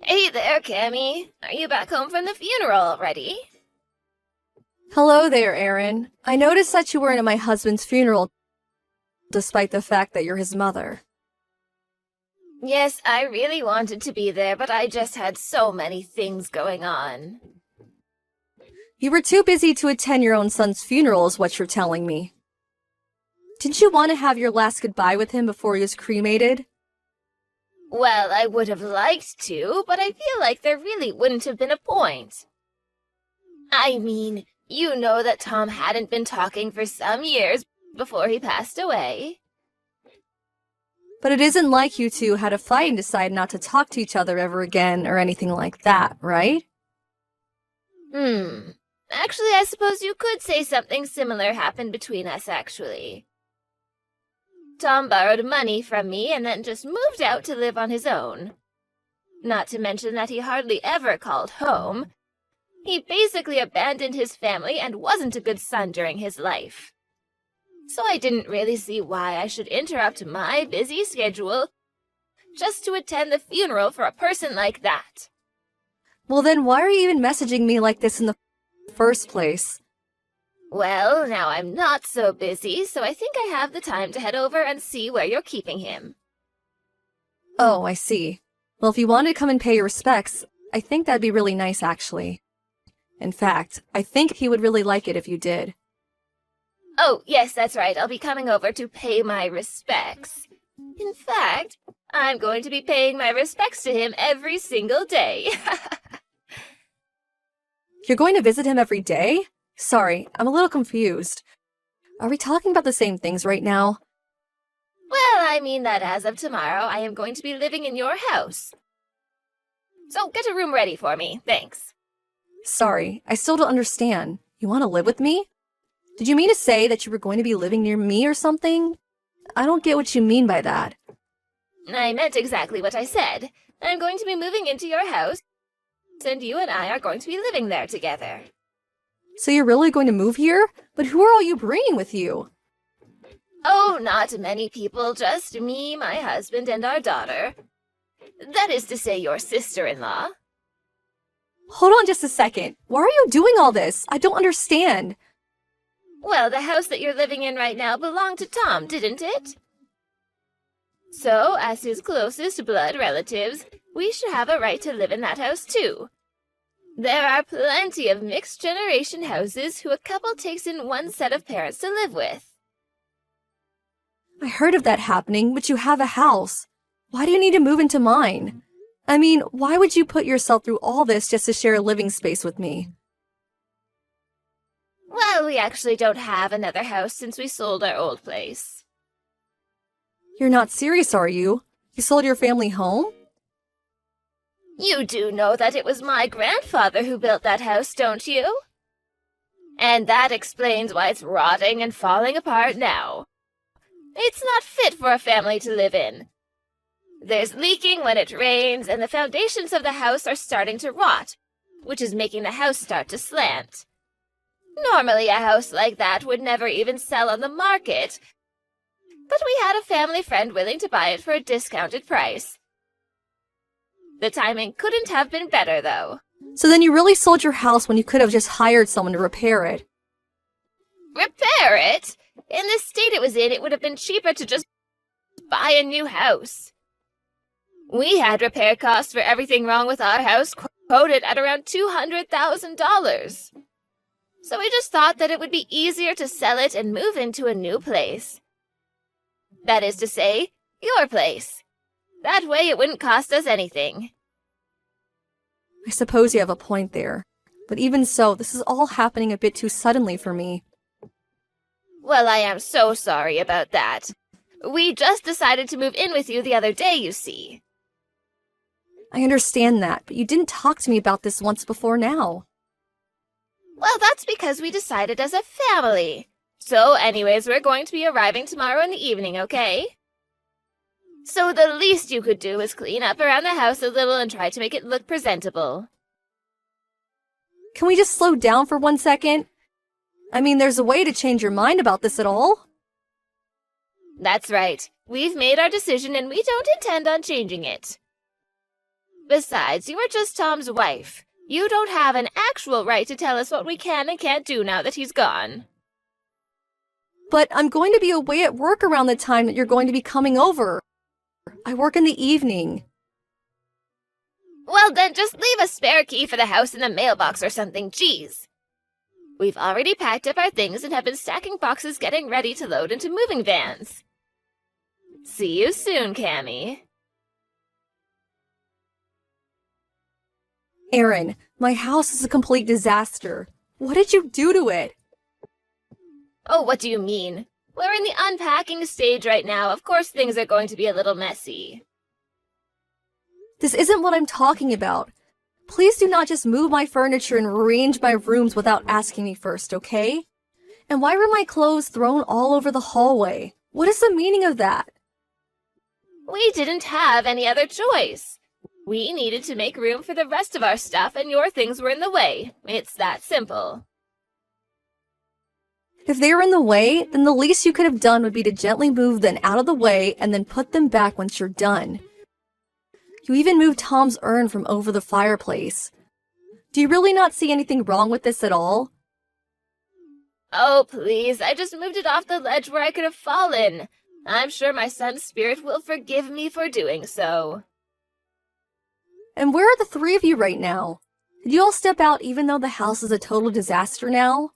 Hey there, Cammy. Are you back home from the funeral already? Hello there, Aaron. I noticed that you weren't at my husband's funeral, despite the fact that you're his mother. Yes, I really wanted to be there, but I just had so many things going on. You were too busy to attend your own son's funeral, is what you're telling me. Didn't you want to have your last goodbye with him before he was cremated? Well, I would have liked to, but I feel like there really wouldn't have been a point. I mean, you know that Tom hadn't been talking for some years before he passed away. But it isn't like you two had a fight and decided not to talk to each other ever again or anything like that, right? Actually, I suppose you could say something similar happened between us, actually. Tom borrowed money from me and then just moved out to live on his own. Not to mention that he hardly ever called home. He basically abandoned his family and wasn't a good son during his life. So I didn't really see why I should interrupt my busy schedule just to attend the funeral for a person like that. Well then, why are you even messaging me like this in the first place? Well, now I'm not so busy, so I think I have the time to head over and see where you're keeping him. Oh, I see. Well, if you want to come and pay your respects, I think that'd be really nice, actually. In fact, I think he would really like it if you did. Oh, yes, that's right. I'll be coming over to pay my respects. In fact, I'm going to be paying my respects to him every single day. You're going to visit him every day? Sorry, I'm a little confused. Are we talking about the same things right now? Well, I mean that as of tomorrow, I am going to be living in your house. So get a room ready for me, thanks. Sorry, I still don't understand. You want to live with me? Did you mean to say that you were going to be living near me or something? I don't get what you mean by that. I meant exactly what I said. I'm going to be moving into your house, and you and I are going to be living there together. So you're really going to move here? But who are all you bringing with you? Oh, not many people, just me, my husband, and our daughter. That is to say, your sister-in-law. Hold on just a second. Why are you doing all this? I don't understand. Well, the house that you're living in right now belonged to Tom, didn't it? So, as his closest blood relatives, we should have a right to live in that house too. There are plenty of mixed-generation houses who a couple takes in one set of parents to live with. I heard of that happening, but you have a house. Why do you need to move into mine? I mean, why would you put yourself through all this just to share a living space with me? Well, we actually don't have another house since we sold our old place. You're not serious, are you? You sold your family home? You do know that it was my grandfather who built that house, don't you? And that explains why it's rotting and falling apart now. It's not fit for a family to live in. There's leaking when it rains, and the foundations of the house are starting to rot, which is making the house start to slant. Normally, a house like that would never even sell on the market, but we had a family friend willing to buy it for a discounted price. The timing couldn't have been better, though. So then you really sold your house when you could have just hired someone to repair it. Repair it? In the state it was in, it would have been cheaper to just buy a new house. We had repair costs for everything wrong with our house quoted at around $200,000. So we just thought that it would be easier to sell it and move into a new place. That is to say, your place. That way it wouldn't cost us anything. I suppose you have a point there. But even so, this is all happening a bit too suddenly for me. Well, I am so sorry about that. We just decided to move in with you the other day, you see. I understand that, but you didn't talk to me about this once before now. Well, that's because we decided as a family. So anyways, we're going to be arriving tomorrow in the evening, okay? So the least you could do is clean up around the house a little and try to make it look presentable. Can we just slow down for 1 second? I mean, there's a way to change your mind about this at all? That's right. We've made our decision and we don't intend on changing it. Besides, you are just Tom's wife. You don't have an actual right to tell us what we can and can't do now that he's gone. But I'm going to be away at work around the time that you're going to be coming over. I work in the evening. Well, then just leave a spare key for the house in the mailbox or something, jeez. We've already packed up our things and have been stacking boxes getting ready to load into moving vans. See you soon, Cammy. Erin, my house is a complete disaster. What did you do to it? Oh, what do you mean? We're in the unpacking stage right now. Of course things are going to be a little messy. This isn't what I'm talking about. Please do not just move my furniture and rearrange my rooms without asking me first, okay? And why were my clothes thrown all over the hallway? What is the meaning of that? We didn't have any other choice. We needed to make room for the rest of our stuff, and your things were in the way. It's that simple. If they were in the way, then the least you could have done would be to gently move them out of the way and then put them back once you're done. You even moved Tom's urn from over the fireplace. Do you really not see anything wrong with this at all? Oh, please, I just moved it off the ledge where I could have fallen. I'm sure my son's spirit will forgive me for doing so. And where are the three of you right now? Did you all step out even though the house is a total disaster now?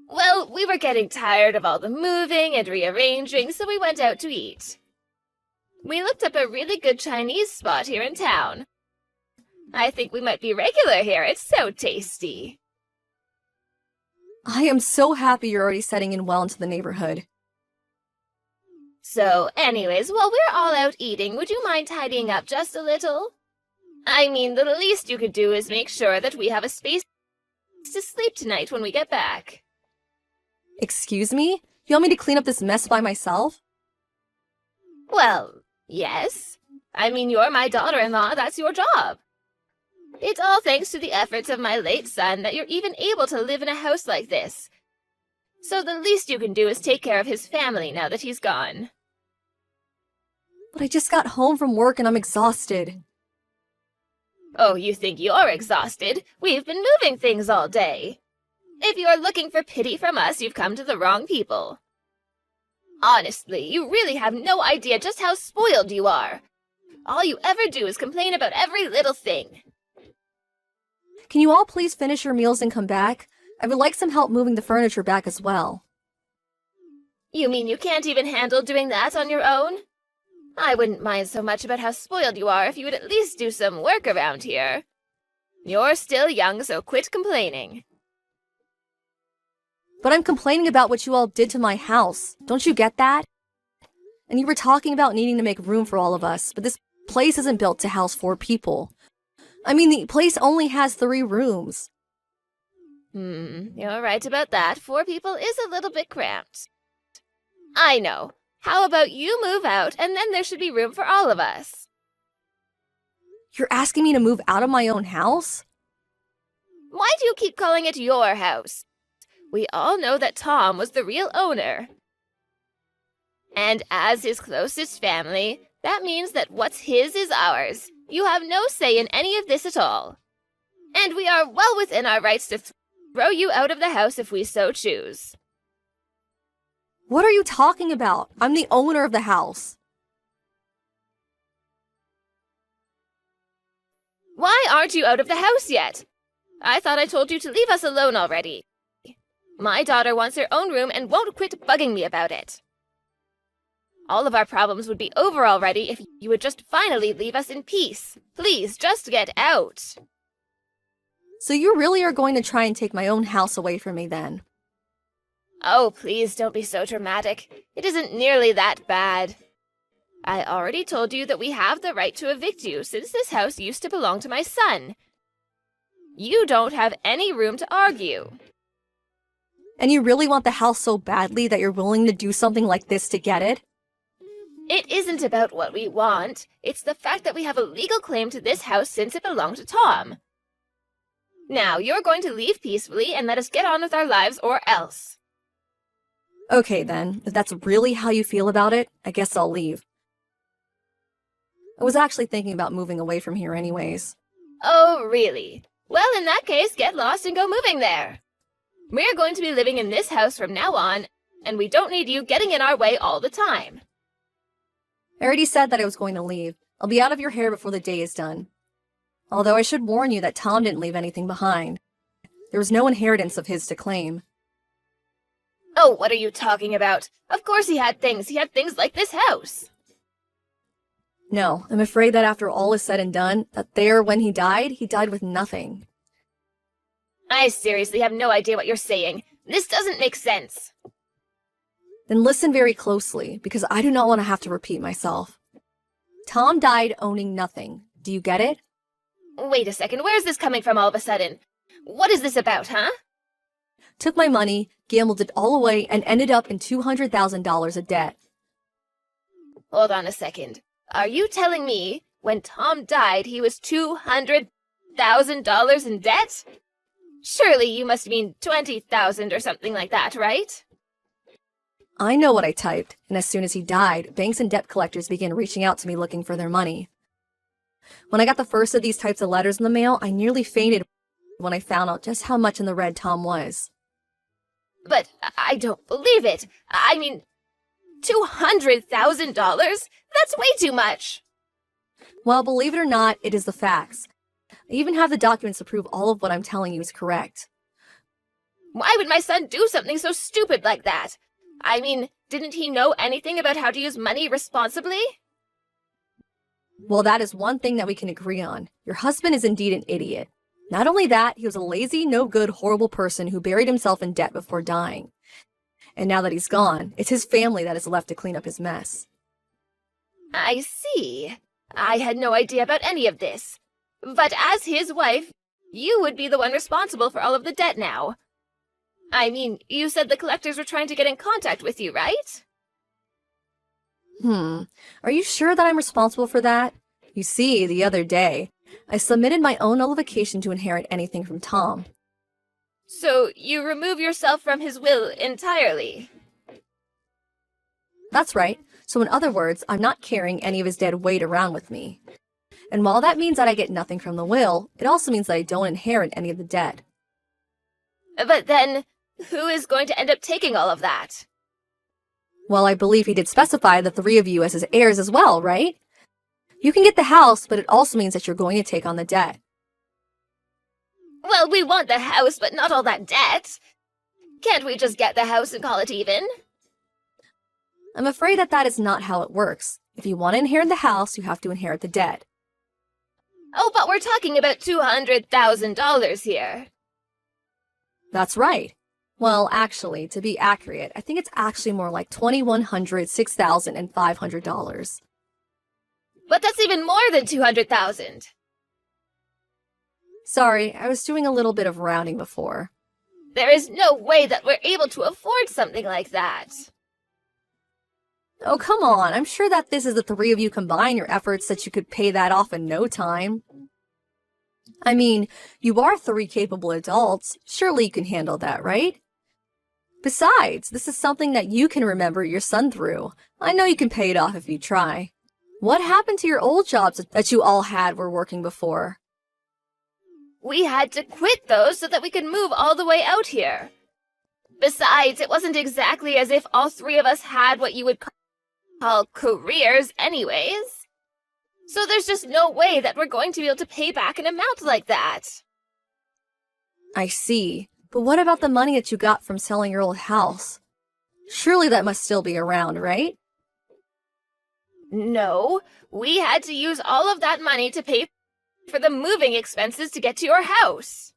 Well, we were getting tired of all the moving and rearranging, so we went out to eat. We looked up a really good Chinese spot here in town. I think we might be regular here. It's so tasty. I am so happy you're already setting in well into the neighborhood. So, anyways, while we're all out eating, would you mind tidying up just a little? I mean, the least you could do is make sure that we have a space to sleep tonight when we get back. Excuse me? You want me to clean up this mess by myself? Well, yes. I mean, you're my daughter-in-law, that's your job. It's all thanks to the efforts of my late son that you're even able to live in a house like this. So the least you can do is take care of his family now that he's gone. But I just got home from work and I'm exhausted. Oh, you think you're exhausted? We've been moving things all day. If you're looking for pity from us, you've come to the wrong people. Honestly, you really have no idea just how spoiled you are. All you ever do is complain about every little thing. Can you all please finish your meals and come back? I would like some help moving the furniture back as well. You mean you can't even handle doing that on your own? I wouldn't mind so much about how spoiled you are if you would at least do some work around here. You're still young, so quit complaining. But I'm complaining about what you all did to my house. Don't you get that? And you were talking about needing to make room for all of us, but this place isn't built to house 4 people. I mean, the place only has 3 rooms. You're right about that. 4 people is a little bit cramped. I know. How about you move out, and then there should be room for all of us? You're asking me to move out of my own house? Why do you keep calling it your house? We all know that Tom was the real owner. And as his closest family, that means that what's his is ours. You have no say in any of this at all. And we are well within our rights to throw you out of the house if we so choose. What are you talking about? I'm the owner of the house. Why aren't you out of the house yet? I thought I told you to leave us alone already. My daughter wants her own room and won't quit bugging me about it. All of our problems would be over already if you would just finally leave us in peace. Please, just get out. So you really are going to try and take my own house away from me then? Oh, please don't be so dramatic. It isn't nearly that bad. I already told you that we have the right to evict you since this house used to belong to my son. You don't have any room to argue. And you really want the house so badly that you're willing to do something like this to get it? It isn't about what we want. It's the fact that we have a legal claim to this house since it belonged to Tom. Now, you're going to leave peacefully and let us get on with our lives or else. Okay then, if that's really how you feel about it, I guess I'll leave. I was actually thinking about moving away from here anyways. Oh, really? Well, in that case, get lost and go moving there. We're going to be living in this house from now on, and we don't need you getting in our way all the time. I already said that I was going to leave. I'll be out of your hair before the day is done. Although I should warn you that Tom didn't leave anything behind. There was no inheritance of his to claim. Oh, what are you talking about? Of course he had things. He had things like this house. No, I'm afraid that after all is said and done, when he died with nothing. I seriously have no idea what you're saying. This doesn't make sense. Then listen very closely, because I do not want to have to repeat myself. Tom died owning nothing. Do you get it? Wait a second, where's this coming from all of a sudden? What is this about, huh? Took my money, gambled it all away, and ended up in $200,000 of debt. Hold on a second. Are you telling me when Tom died he was $200,000 in debt? Surely you must mean 20,000 or something like that, right? I know what I typed, and as soon as he died, banks and debt collectors began reaching out to me looking for their money. When I got the first of these types of letters in the mail, I nearly fainted when I found out just how much in the red Tom was. But I don't believe it. I mean, $200,000? That's way too much. Well, believe it or not, it is the facts. I even have the documents to prove all of what I'm telling you is correct. Why would my son do something so stupid like that? I mean, didn't he know anything about how to use money responsibly? Well, that is one thing that we can agree on. Your husband is indeed an idiot. Not only that, he was a lazy, no-good, horrible person who buried himself in debt before dying. And now that he's gone, it's his family that is left to clean up his mess. I see. I had no idea about any of this. But as his wife, you would be the one responsible for all of the debt now. I mean, you said the collectors were trying to get in contact with you, right? Are you sure that I'm responsible for that? You see, the other day, I submitted my own nullification to inherit anything from Tom. So you remove yourself from his will entirely? That's right. So in other words, I'm not carrying any of his dead weight around with me. And while that means that I get nothing from the will, it also means that I don't inherit any of the debt. But then, who is going to end up taking all of that? Well, I believe he did specify the three of you as his heirs as well, right? You can get the house, but it also means that you're going to take on the debt. Well, we want the house, but not all that debt. Can't we just get the house and call it even? I'm afraid that that is not how it works. If you want to inherit the house, you have to inherit the debt. Oh, but we're talking about $200,000 here. That's right. Well, actually, to be accurate, I think it's actually more like $2,100, $6,500. But that's even more than $200,000. Sorry, I was doing a little bit of rounding before. There is no way that we're able to afford something like that. Oh, come on. I'm sure that this is the three of you combine your efforts that you could pay that off in no time. I mean, you are three capable adults. Surely you can handle that, right? Besides, this is something that you can remember your son through. I know you can pay it off if you try. What happened to your old jobs that you all had were working before? We had to quit those so that we could move all the way out here. Besides, it wasn't exactly as if all three of us had what you would call careers anyways. So there's just no way that we're going to be able to pay back an amount like that. I see. But what about the money that you got from selling your old house? Surely that must still be around, right? No, we had to use all of that money to pay for the moving expenses to get to your house.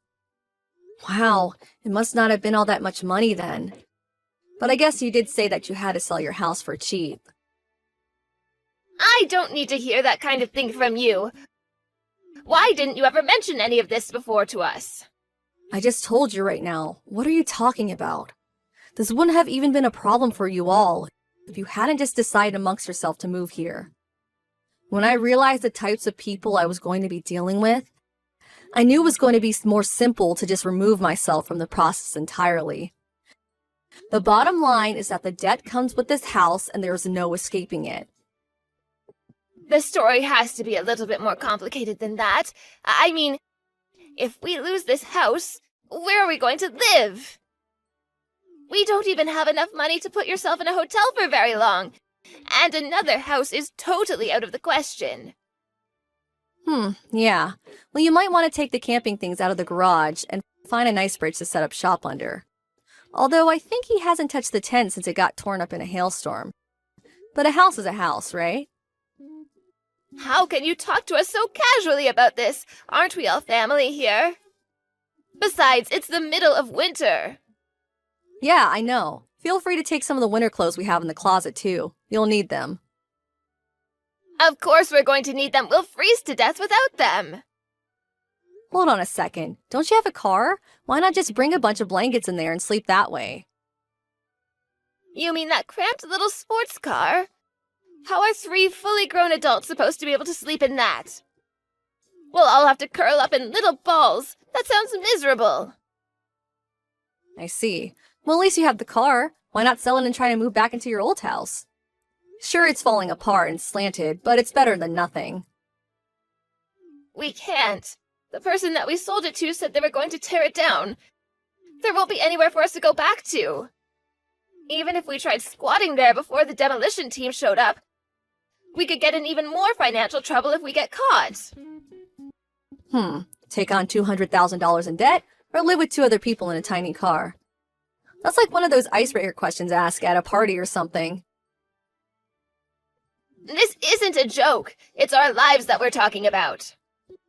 Wow, it must not have been all that much money then. But I guess you did say that you had to sell your house for cheap. I don't need to hear that kind of thing from you. Why didn't you ever mention any of this before to us? I just told you right now. What are you talking about? This wouldn't have even been a problem for you all if you hadn't just decided amongst yourself to move here. When I realized the types of people I was going to be dealing with, I knew it was going to be more simple to just remove myself from the process entirely. The bottom line is that the debt comes with this house and there is no escaping it. The story has to be a little bit more complicated than that. I mean, if we lose this house, where are we going to live? We don't even have enough money to put yourself in a hotel for very long, and another house is totally out of the question. Yeah. Well, you might want to take the camping things out of the garage and find a nice bridge to set up shop under. Although I think he hasn't touched the tent since it got torn up in a hailstorm. But a house is a house, right? How can you talk to us so casually about this? Aren't we all family here? Besides, it's the middle of winter. Yeah, I know. Feel free to take some of the winter clothes we have in the closet, too. You'll need them. Of course we're going to need them. We'll freeze to death without them. Hold on a second. Don't you have a car? Why not just bring a bunch of blankets in there and sleep that way? You mean that cramped little sports car? How are 3 fully grown adults supposed to be able to sleep in that? We'll all have to curl up in little balls. That sounds miserable. I see. Well, at least you have the car. Why not sell it and try to move back into your old house? Sure, it's falling apart and slanted, but it's better than nothing. We can't. The person that we sold it to said they were going to tear it down. There won't be anywhere for us to go back to. Even if we tried squatting there before the demolition team showed up, we could get in even more financial trouble if we get caught. Take on $200,000 in debt, or live with 2 other people in a tiny car? That's like one of those icebreaker questions asked at a party or something. This isn't a joke. It's our lives that we're talking about.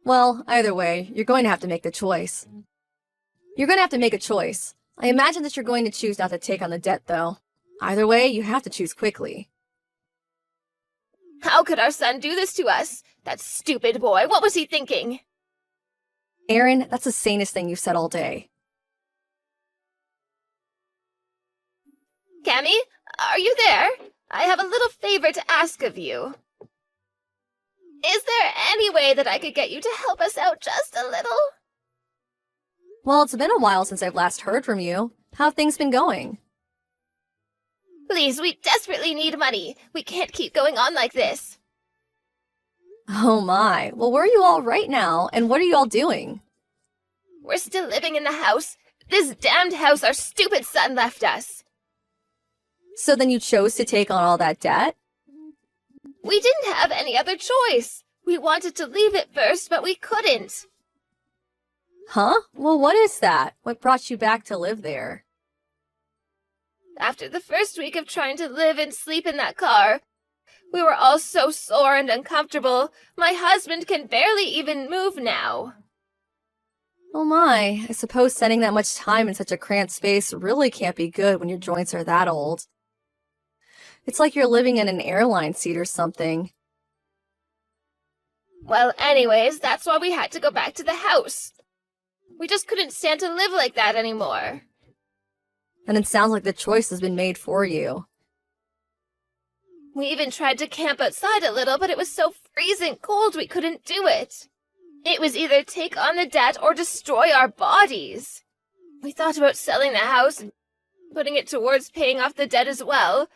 Well, either way, you're going to have to make the choice. You're going to have to make a choice. I imagine that you're going to choose not to take on the debt, though. Either way, you have to choose quickly. How could our son do this to us? That stupid boy. What was he thinking? Aaron, that's the sanest thing you've said all day. Cammy, are you there? I have a little favor to ask of you. Is there any way that I could get you to help us out just a little? Well, it's been a while since I've last heard from you. How have things been going? Please, we desperately need money. We can't keep going on like this. Oh my. Well, where are you all right now, and what are you all doing? We're still living in the house. This damned house our stupid son left us. So then you chose to take on all that debt? We didn't have any other choice. We wanted to leave it first, but we couldn't. Huh? Well, what is that? What brought you back to live there? After the first week of trying to live and sleep in that car, we were all so sore and uncomfortable. My husband can barely even move now. Oh my, I suppose spending that much time in such a cramped space really can't be good when your joints are that old. It's like you're living in an airline seat or something. Well, anyways, that's why we had to go back to the house. We just couldn't stand to live like that anymore. And it sounds like the choice has been made for you. We even tried to camp outside a little, but it was so freezing cold we couldn't do it. It was either take on the debt or destroy our bodies. We thought about selling the house and putting it towards paying off the debt as well,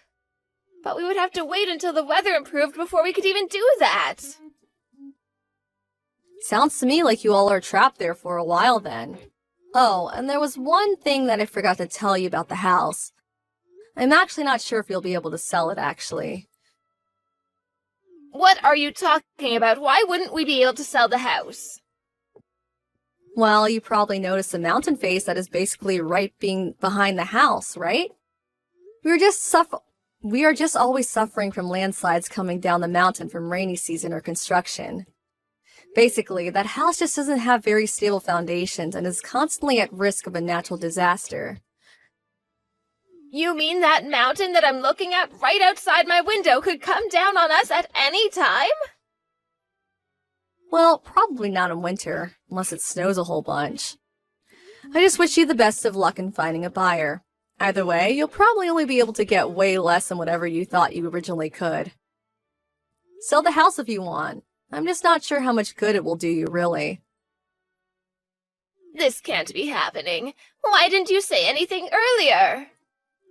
but we would have to wait until the weather improved before we could even do that. Sounds to me like you all are trapped there for a while then. Oh, and there was one thing that I forgot to tell you about the house. I'm actually not sure if you'll be able to sell it, actually. What are you talking about? Why wouldn't we be able to sell the house? Well, you probably noticed the mountain face that is basically right being behind the house, right? We are just always suffering from landslides coming down the mountain from rainy season or construction. Basically, that house just doesn't have very stable foundations and is constantly at risk of a natural disaster. You mean that mountain that I'm looking at right outside my window could come down on us at any time? Well, probably not in winter, unless it snows a whole bunch. I just wish you the best of luck in finding a buyer. Either way, you'll probably only be able to get way less than whatever you thought you originally could. Sell the house if you want. I'm just not sure how much good it will do you, really. This can't be happening. Why didn't you say anything earlier?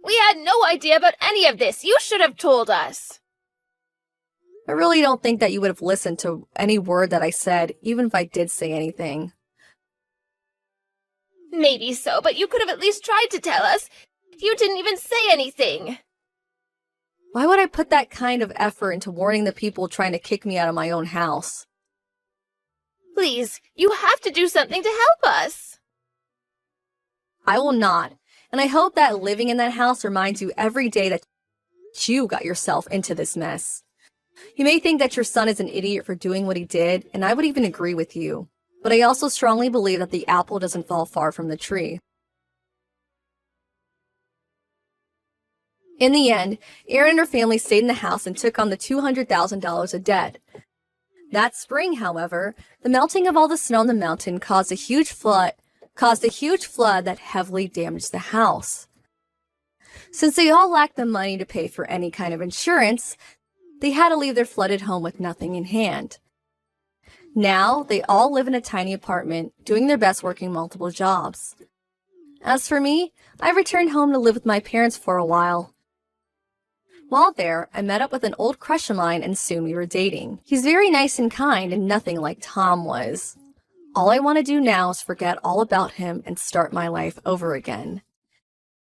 We had no idea about any of this. You should have told us. I really don't think that you would have listened to any word that I said, even if I did say anything. Maybe so, but you could have at least tried to tell us. You didn't even say anything. Why would I put that kind of effort into warning the people trying to kick me out of my own house? Please, you have to do something to help us. I will not, and I hope that living in that house reminds you every day that you got yourself into this mess. You may think that your son is an idiot for doing what he did, and I would even agree with you. But I also strongly believe that the apple doesn't fall far from the tree. In the end, Erin and her family stayed in the house and took on the $200,000 of debt. That spring, however, the melting of all the snow on the mountain caused a huge flood that heavily damaged the house. Since they all lacked the money to pay for any kind of insurance, they had to leave their flooded home with nothing in hand. Now, they all live in a tiny apartment, doing their best working multiple jobs. As for me, I returned home to live with my parents for a while. While there, I met up with an old crush of mine and soon we were dating. He's very nice and kind and nothing like Tom was. All I want to do now is forget all about him and start my life over again.